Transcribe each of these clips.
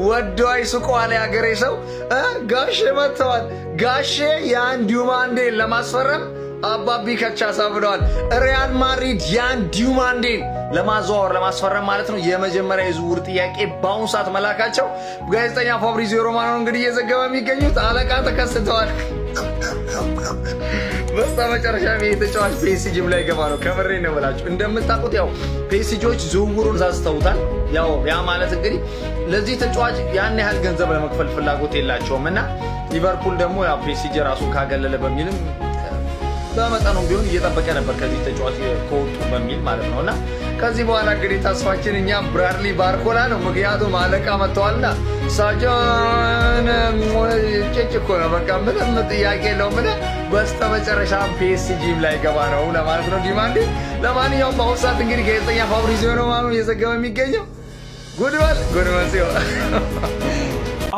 ወዶ አይሱቋል ያገሬ ሰው ጋሼ መጥተዋል። ጋሼ ያን ዲማንዴን ለማስፈረም አባቢ ከቻሳ ብለዋል። ሪያል ማድሪድ ያን ዲማንዴን ለማዘዋወር ለማስፈረም ማለት ነው የመጀመሪያ የዝውውር ጥያቄ በአሁኑ ሰዓት መላካቸው ጋዜጠኛ ፋብሪዚዮ ሮማኖ እንግዲህ እየዘገበ የሚገኙት አለቃ ተከስተዋል። በስተመጨረሻ የተጫዋች ፒኤስጂም ላይ ገባ ነው። ከምሬ ነው ብላችሁ እንደምታውቁት ያው ፒኤስጂዎች ዝውውሩን ዛዝተውታል። ያው ያ ማለት እንግዲህ ለዚህ ተጫዋች ያን ያህል ገንዘብ ለመክፈል ፍላጎት የላቸውም እና ሊቨርፑል ደግሞ ያው ፒኤስጂ ራሱን ካገለለ በሚልም በመጠኑ ቢሆን እየጠበቀ ነበር ከዚህ ተጫዋች ከወጡ በሚል ማለት ነውና ከዚህ በኋላ እንግዲህ ተስፋችን እኛ ብራድሊ ባርኮላ ነው። ምክንያቱም አለቃ መጥተዋልና ሳጆን ጭጭኮ ነው በቃ ምንም ጥያቄ የለውም። በስተመጨረሻ ፒኤስጂም ላይ ገባ ነው ለማለት ነው ዲማንዴ። ለማንኛውም በአሁኑ ሰዓት እንግዲህ ጋዜጠኛ ፋብሪዚዮ ሮማኖ እየዘገበ የሚገኘው ጉድበል ሲሆን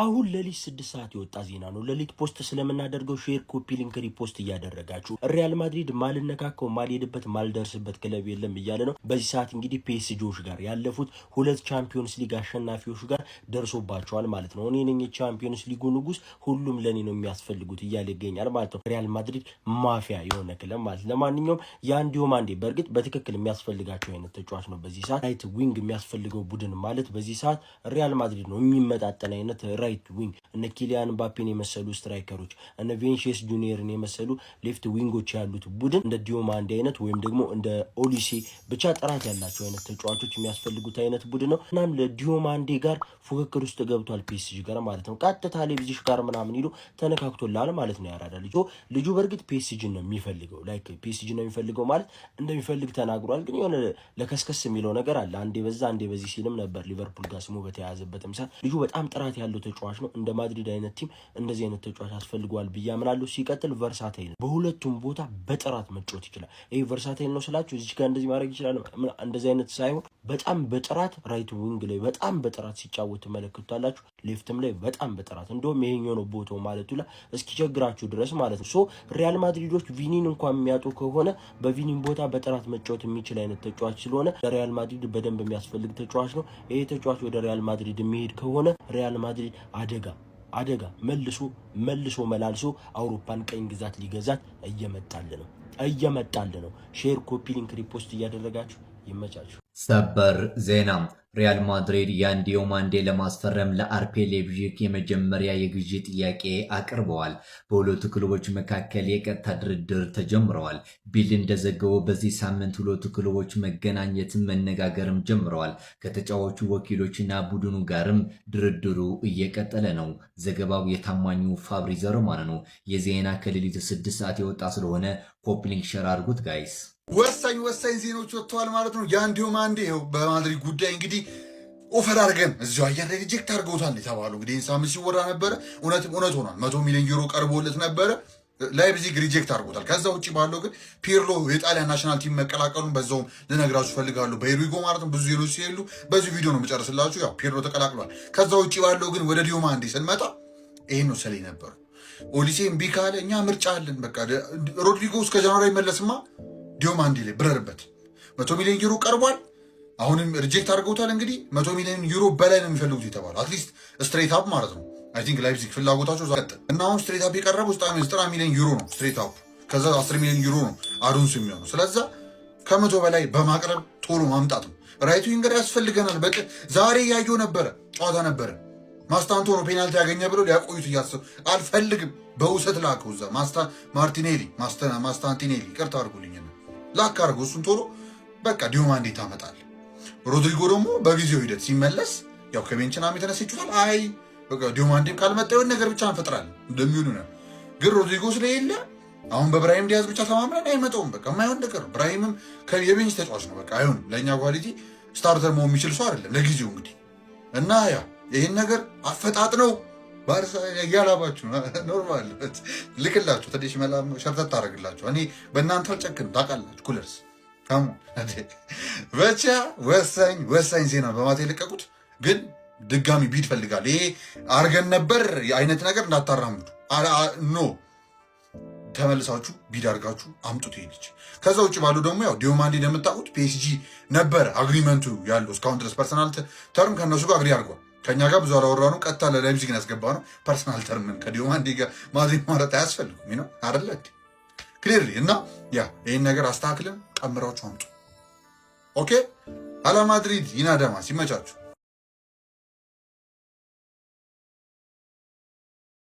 አሁን ሌሊት 6 ሰዓት የወጣ ዜና ነው። ሌሊት ፖስት ስለምናደርገው ሼር፣ ኮፒ ሊንክ፣ ሪፖስት እያደረጋችሁ ሪያል ማድሪድ ማልነካከው ማልሄድበት ማልደርስበት ክለብ የለም እያለ ነው። በዚህ ሰዓት እንግዲህ ፒኤስጂዎች ጋር ያለፉት 2 ቻምፒዮንስ ሊግ አሸናፊዎች ጋር ደርሶባቸዋል ማለት ነው። እኔ ነኝ የቻምፒዮንስ ሊጉ ንጉስ፣ ሁሉም ለኔ ነው የሚያስፈልጉት እያለ ይገኛል ማለት ነው። ሪያል ማድሪድ ማፊያ የሆነ ክለብ ማለት። ለማንኛውም ያን ዲማንዴ በእርግጥ በትክክል የሚያስፈልጋቸው አይነት ተጫዋች ነው። በዚህ ሰዓት ራይት ዊንግ የሚያስፈልገው ቡድን ማለት በዚህ ሰዓት ሪያል ማድሪድ ነው። የሚመጣጠን አይነት ራይት ዊንግ እነ ኪሊያን ምባፔን የመሰሉ ስትራይከሮች እነ ቪኒሲየስ ጁኒየርን የመሰሉ ሌፍት ዊንጎች ያሉት ቡድን እንደ ዲማንዴ አይነት ወይም ደግሞ እንደ ኦሊሴ ብቻ ጥራት ያላቸው አይነት ተጫዋቾች የሚያስፈልጉት አይነት ቡድን ነው። እናም ለዲማንዴ ጋር ፉክክር ውስጥ ገብቷል ፒኤስጂ ጋር ማለት ነው። ቀጥታ ሌቪዚሽ ጋር ምናምን ይሉ ተነካክቶላል ማለት ነው። ያራዳ ልጁ በእርግጥ ፒኤስጂ ነው የሚፈልገው ፒኤስጂ ነው የሚፈልገው ማለት እንደሚፈልግ ተናግሯል። ግን የሆነ ለከስከስ የሚለው ነገር አለ። አንዴ በዛ አንዴ በዚህ ሲልም ነበር ሊቨርፑል ጋር ስሙ በተያያዘበትም ሰዓት ልጁ በጣም ጥራት ያለው ተጫዋች ነው። እንደ ማድሪድ አይነት ቲም እንደዚህ አይነት ተጫዋች ያስፈልገዋል ብዬ አምናለሁ። ሲቀጥል ቨርሳታይል በሁለቱም ቦታ በጥራት መጫወት ይችላል። ይሄ ቨርሳታይል ነው ስላችሁ እዚህ ጋር እንደዚህ ማድረግ ይችላል እንደዚህ አይነት ሳይሆን በጣም በጥራት ራይት ዊንግ ላይ በጣም በጥራት ሲጫወት ተመለከቱታላችሁ። ሌፍትም ላይ በጣም በጥራት እንደውም ይሄኛው ነው ቦታው ማለቱ ላይ እስኪቸግራችሁ ድረስ ማለት ነው። ሶ ሪያል ማድሪዶች ቪኒን እንኳን የሚያጡ ከሆነ በቪኒን ቦታ በጥራት መጫወት የሚችል አይነት ተጫዋች ስለሆነ ለሪያል ማድሪድ በደንብ የሚያስፈልግ ተጫዋች ነው። ይሄ ተጫዋች ወደ ሪያል ማድሪድ የሚሄድ ከሆነ ሪያል ማድሪድ አደጋ መልሶ መላልሶ አውሮፓን ቀኝ ግዛት ሊገዛት እየመጣል ነው። ሼር፣ ኮፒ ሊንክ፣ ሪፖስት እያደረጋችሁ ይመቻችሁ። ሰበር ዜና ሪያል ማድሪድ ያን ዲማንዴ ለማስፈረም ለአርፒ ሌይፕዚግ የመጀመሪያ የግዢ ጥያቄ አቅርበዋል። በሁለቱ ክለቦች መካከል የቀጥታ ድርድር ተጀምረዋል። ቢል እንደዘገበው በዚህ ሳምንት ሁለቱ ክለቦች መገናኘትም መነጋገርም ጀምረዋል። ከተጫዋቹ ወኪሎችና ቡድኑ ጋርም ድርድሩ እየቀጠለ ነው። ዘገባው የታማኙ ፋብሪዚዮ ሮማኖ ነው። የዜና ከሌሊቱ 6 ሰዓት የወጣ ስለሆነ ኮፒ ሊንክ ሼር አድርጉት ጋይስ። ወሳኝ ዜናዎች ወጥተዋል ማለት ነው። ያን ዲማንዴ በማድሪድ ጉዳይ እንግዲህ ኦፈር አድርገን እዚሁ አየር ላይ ሪጀክት አድርገውታል የተባለው እንግዲህ ሳምንት ሲወራ ነበረ። እውነት ሆኗል። 100 ሚሊዮን ዩሮ ቀርቦለት ነበረ። ላይፕዚግ ሪጀክት አድርጎታል። ከዛ ውጭ ባለው ግን ፒርሎ የጣሊያን ናሽናል ቲም መቀላቀሉን በዛውም ልነግራችሁ ፈልጋለሁ። በሄሪጎ ማለት ነው። ብዙ ዜናዎች ሲሉ በዚህ ቪዲዮ ነው መጨረስላችሁ። ያው ፒርሎ ተቀላቅሏል። ከዛ ውጭ ባለው ግን ወደ ዲማንዴ ስንመጣ ይሄን ነው ሰለኝ ነበሩ። ኦሊሴ እምቢ ካለ እኛ ምርጫ አለን። በቃ ሮድሪጎ እስከ ጃንዋሪ ይመለስማ ዲማንዴ ላይ ብረርበት 100 ሚሊዮን ዩሮ ቀርቧል። አሁንም ሪጀክት አድርገውታል። እንግዲህ 100 ሚሊዮን ዩሮ በላይ ነው የሚፈልጉት የተባለው አትሊስት ስትሬት አፕ ማለት ነው። አይ ቲንክ ላይፕዚግ ፍላጎታቸው ዛቀጥ እና አሁን ስትሬት አፕ የቀረበው 90 ሚሊዮን ዩሮ ነው ስትሬት አፕ። ከዛ 10 ሚሊዮን ዩሮ ነው አዱንስ የሚሆነው። ስለዛ ከ100 በላይ በማቅረብ ቶሎ ማምጣት ነው። ራይት ዊንገር ያስፈልገናል። በቃ ዛሬ ያየው ነበረ ጨዋታ ነበረ። ማስታንቶ ነው ፔናልቲ ያገኘ ብለው ሊያቆዩት እያሰቡ አልፈልግም። በውሰት ላከው እዛ ማስታንቲኔሊ ይቅርታ አድርጉልኝ ላክ አድርጎ እሱን ቶሎ በቃ ዲማንዴ ታመጣል። ሮድሪጎ ደግሞ በጊዜው ሂደት ሲመለስ ያው ከቤንችናም የተነሳ ይችላል። አይ በቃ ዲማንዴም ካልመጣ የሆነ ነገር ብቻ እንፈጥራለን እንደሚሆኑ ነው። ግን ሮድሪጎ ስለሌለ አሁን በብራሂም ዲያዝ ብቻ ተማምነን አይመጣውም። በቃ የማይሆን ነገር ነው። ብራሂምም የቤንች ተጫዋች ነው። በቃ አይሆንም። ለእኛ ኳሊቲ ስታርተር መሆን የሚችል ሰው አይደለም ለጊዜው እንግዲህ እና ያው ይህን ነገር አፈጣጥ ነው ባርሳ ያላባችሁ ኖርማል ልክላችሁ ትንሽ መላም ሸርተት ታደርግላችሁ። እኔ በእናንተ አልጨክንም ታውቃላችሁ። ኩለርስ ካሙ ብቻ ወሳኝ ዜና በማታ የለቀቁት ግን ድጋሚ ቢድ ፈልጋል። ይሄ አርገን ነበር የአይነት ነገር እንዳታራምዱ ኖ ተመልሳችሁ ቢዳርጋችሁ አምጡት ይሄ ልጅ። ከዛ ውጭ ባለው ደግሞ ያው ዲዮማንዴ እንደምታውቁት ፒኤስጂ ነበረ አግሪመንቱ ያለው እስካሁን ድረስ ፐርሰናል ተርም ከነሱ ጋር አግሪ አድርጓል። ከኛ ጋር ብዙ አላወራነው፣ ቀጥታ ለላይፕዚግ ያስገባ ነው። ፐርሰናል ተርምን ከዲዮማንዴ ጋር ማድሪድ ማረጥ አያስፈልጉም ነው አይደለ ክሊርሊ። እና ያ ይህን ነገር አስተካክለን ቀምራችሁ አምጡ። ኦኬ አላ ማድሪድ ይናደማ ሲመቻችሁ